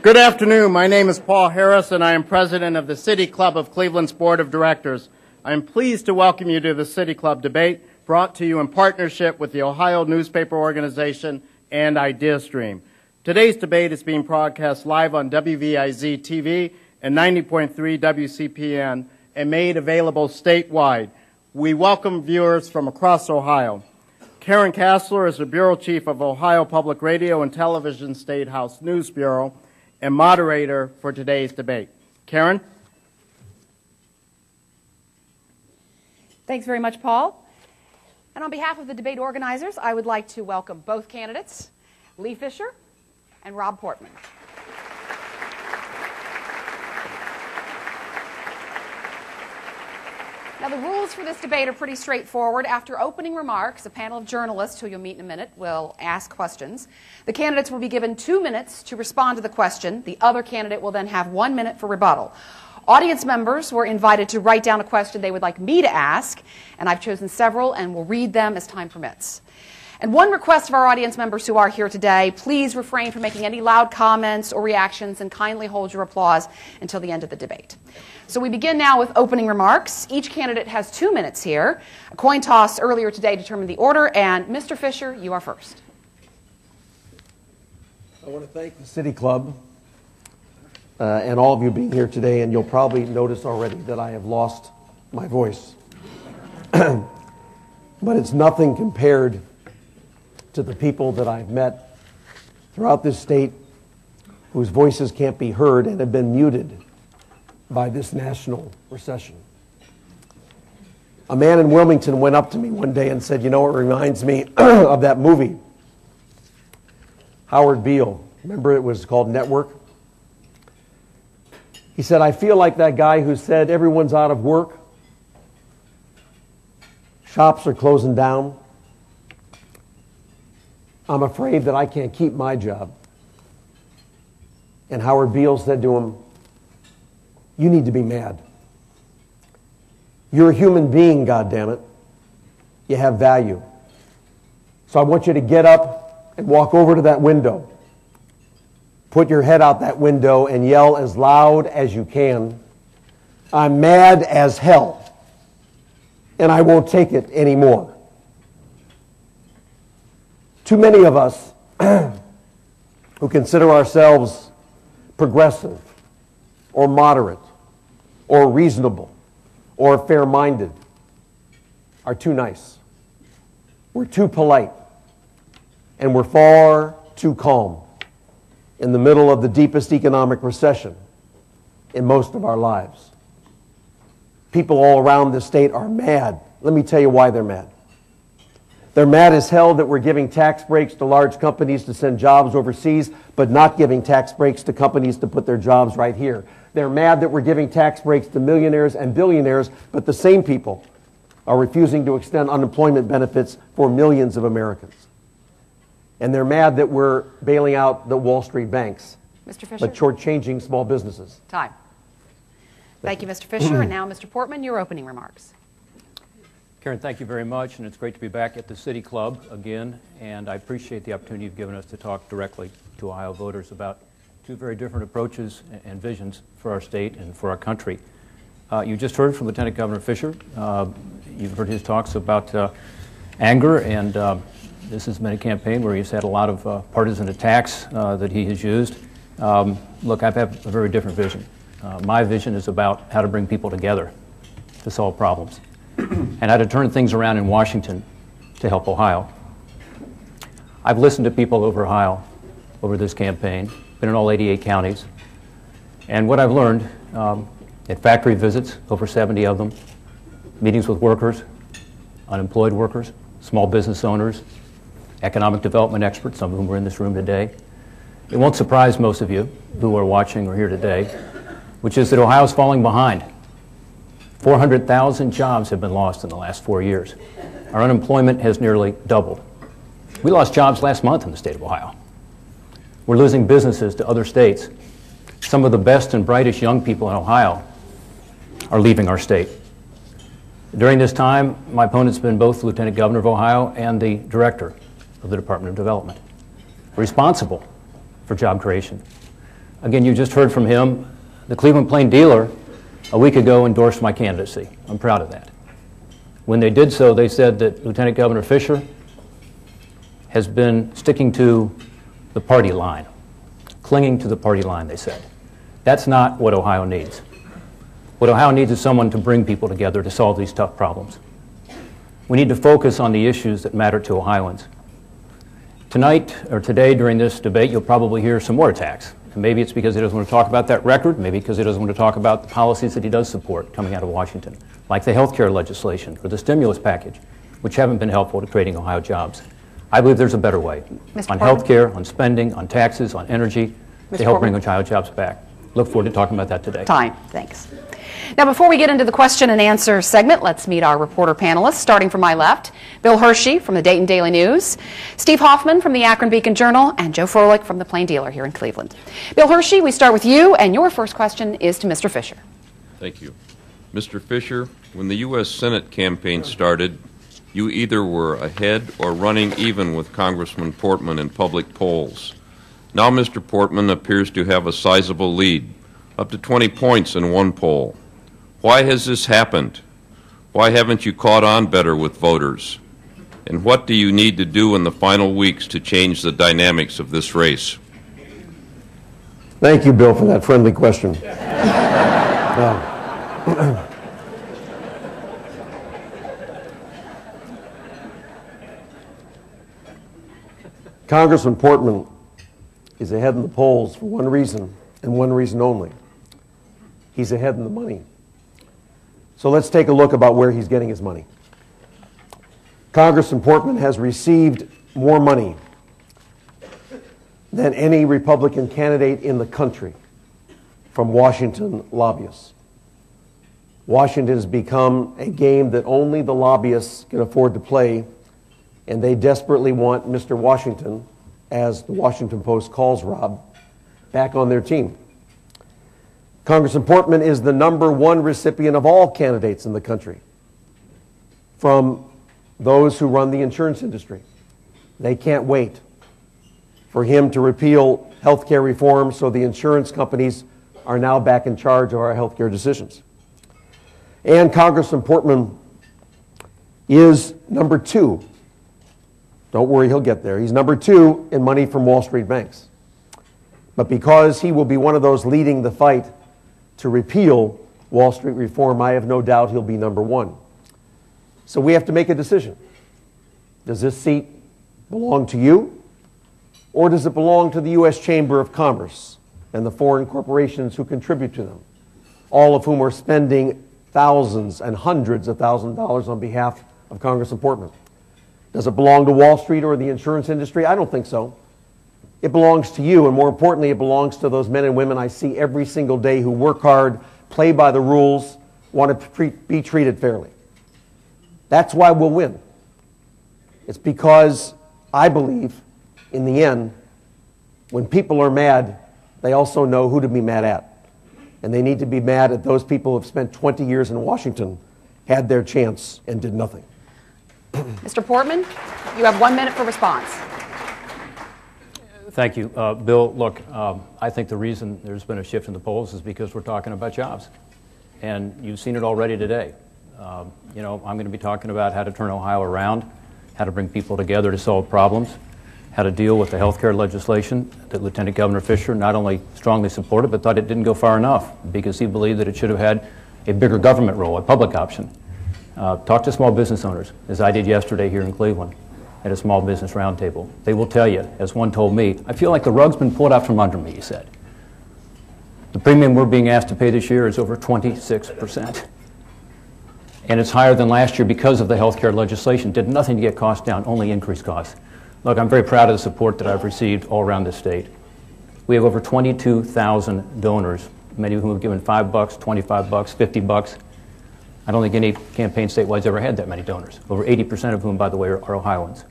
Good afternoon. My name is Paul Harris, and I am president of the City Club of Cleveland's Board of Directors. I am pleased to welcome you to the City Club debate, brought to you in partnership with the Ohio Newspaper Organization and IdeaStream. Today's debate is being broadcast live on WVIZ TV and 90.3 WCPN and made available statewide. We welcome viewers from across Ohio. Karen Kassler is the Bureau Chief of Ohio Public Radio and Television State House News Bureau and moderator for today's debate. Karen? Thanks very much, Paul. And on behalf of the debate organizers, I would like to welcome both candidates, Lee Fisher and Rob Portman. Now, the rules for this debate are pretty straightforward. After opening remarks, a panel of journalists, who you'll meet in a minute, will ask questions. The candidates will be given 2 minutes to respond to the question. The other candidate will then have 1 minute for rebuttal. Audience members were invited to write down a question they would like me to ask, and I've chosen several and will read them as time permits. And one request of our audience members who are here today, please refrain from making any loud comments or reactions and kindly hold your applause until the end of the debate. So we begin now with opening remarks. Each candidate has 2 minutes here. A coin toss earlier today determined the order, and Mr. Fisher, you are first. I want to thank the City Club and all of you being here today, and you'll probably notice already that I have lost my voice. But it's nothing compared to the people that I've met throughout this state whose voices can't be heard and have been muted by this national recession. A man in Wilmington went up to me one day and said, "You know, it reminds me of that movie, Howard Beale. Remember, it was called Network?" He said, "I feel like that guy who said everyone's out of work, shops are closing down. I'm afraid that I can't keep my job." And Howard Beale said to him, "You need to be mad. You're a human being, goddammit. You have value. So I want you to get up and walk over to that window. Put your head out that window and yell as loud as you can, 'I'm mad as hell, and I won't take it anymore.'" Too many of us who consider ourselves progressive or moderate or reasonable or fair-minded are too nice. We're too polite, and we're far too calm in the middle of the deepest economic recession in most of our lives. People all around this state are mad. Let me tell you why they're mad. They're mad as hell that we're giving tax breaks to large companies to send jobs overseas, but not giving tax breaks to companies to put their jobs right here. They're mad that we're giving tax breaks to millionaires and billionaires, but the same people are refusing to extend unemployment benefits for millions of Americans. And they're mad that we're bailing out the Wall Street banks, Mr. Fisher? but shortchanging small businesses. Time. Thank you, Mr. Fisher. And now, Mr. Portman, your opening remarks. Karen, thank you very much, and it's great to be back at the City Club again, and I appreciate the opportunity you've given us to talk directly to Ohio voters about two very different approaches and visions for our state and for our country. You just heard from Lieutenant Governor Fisher. You've heard his talks about anger, and this has been a campaign where he's had a lot of partisan attacks that he has used. Look, I have a very different vision. My vision is about how to bring people together to solve problems and how to turn things around in Washington to help Ohio. I've listened to people over Ohio over this campaign, been in all 88 counties, and what I've learned at factory visits, over 70 of them, meetings with workers, unemployed workers, small business owners, economic development experts, some of whom are in this room today. It won't surprise most of you who are watching or here today, which is that Ohio's falling behind. 400,000 jobs have been lost in the last 4 years. Our unemployment has nearly doubled. We lost jobs last month in the state of Ohio. We're losing businesses to other states. Some of the best and brightest young people in Ohio are leaving our state. During this time, my opponent's been both the Lieutenant Governor of Ohio and the Director of the Department of Development, responsible for job creation, Again, you just heard from him. The Cleveland Plain Dealer a week ago endorsed my candidacy. I'm proud of that. When they did so, they said that Lieutenant Governor Fisher has been sticking to the party line, clinging to the party line, they said. That's not what Ohio needs. What Ohio needs is someone to bring people together to solve these tough problems. We need to focus on the issues that matter to Ohioans. Tonight, or today during this debate, you'll probably hear some more attacks. And maybe it's because he doesn't want to talk about that record, maybe because he doesn't want to talk about the policies that he does support coming out of Washington, like the health care legislation or the stimulus package, which haven't been helpful to creating Ohio jobs. I believe there's a better way on health care, on spending, on taxes, on energy to help bring Ohio jobs back. Look forward to talking about that today. Time. Thanks. Now, before we get into the question and answer segment, let's meet our reporter panelists, starting from my left. Bill Hershey from the Dayton Daily News, Steve Hoffman from the Akron Beacon Journal, and Joe Froelich from the Plain Dealer here in Cleveland. Bill Hershey, we start with you, and your first question is to Mr. Fisher. Thank you. Mr. Fisher, when the U.S. Senate campaign started, you either were ahead or running even with Congressman Portman in public polls. Now Mr. Portman appears to have a sizable lead, up to 20 points in one poll. Why has this happened? Why haven't you caught on better with voters? And what do you need to do in the final weeks to change the dynamics of this race? Thank you, Bill, for that friendly question. Congressman Portman is ahead in the polls for one reason, and one reason only. He's ahead in the money. So let's take a look about where he's getting his money. Congressman Portman has received more money than any Republican candidate in the country from Washington lobbyists. Washington has become a game that only the lobbyists can afford to play, and they desperately want Mr. Washington, as the Washington Post calls Rob, back on their team. Congressman Portman is the #1 recipient of all candidates in the country, from those who run the insurance industry. They can't wait for him to repeal health care reform so the insurance companies are now back in charge of our health care decisions. And Congressman Portman is #2. Don't worry, he'll get there. He's #2 in money from Wall Street banks. But because he will be one of those leading the fight to repeal Wall Street reform, I have no doubt he'll be #1. So we have to make a decision. Does this seat belong to you, or does it belong to the U.S. Chamber of Commerce and the foreign corporations who contribute to them, all of whom are spending thousands and hundreds of thousands of dollars on behalf of Congressman Portman? Does it belong to Wall Street or the insurance industry? I don't think so. It belongs to you, and more importantly, it belongs to those men and women I see every single day who work hard, play by the rules, want to be treated fairly. That's why we'll win. It's because I believe, in the end, when people are mad, they also know who to be mad at. And they need to be mad at those people who have spent 20 years in Washington, had their chance, and did nothing. Mr. Portman, you have 1 minute for response. Thank you. Bill, look, I think the reason there's been a shift in the polls is because we're talking about jobs. And you've seen it already today. I'm going to be talking about how to turn Ohio around, how to bring people together to solve problems, how to deal with the health care legislation that Lieutenant Governor Fisher not only strongly supported, but thought it didn't go far enough because he believed that it should have had a bigger government role, a public option. Talk to small business owners, as I did yesterday here in Cleveland at a small business roundtable. They will tell you, as one told me, I feel like the rug's been pulled out from under me, he said. The premium we're being asked to pay this year is over 26%. And it's higher than last year because of the health care legislation. Did nothing to get costs down, only increased costs. Look, I'm very proud of the support that I've received all around the state. We have over 22,000 donors, many of whom have given $5, $25, $50. I don't think any campaign statewide has ever had that many donors, over 80% of whom, by the way, are Ohioans.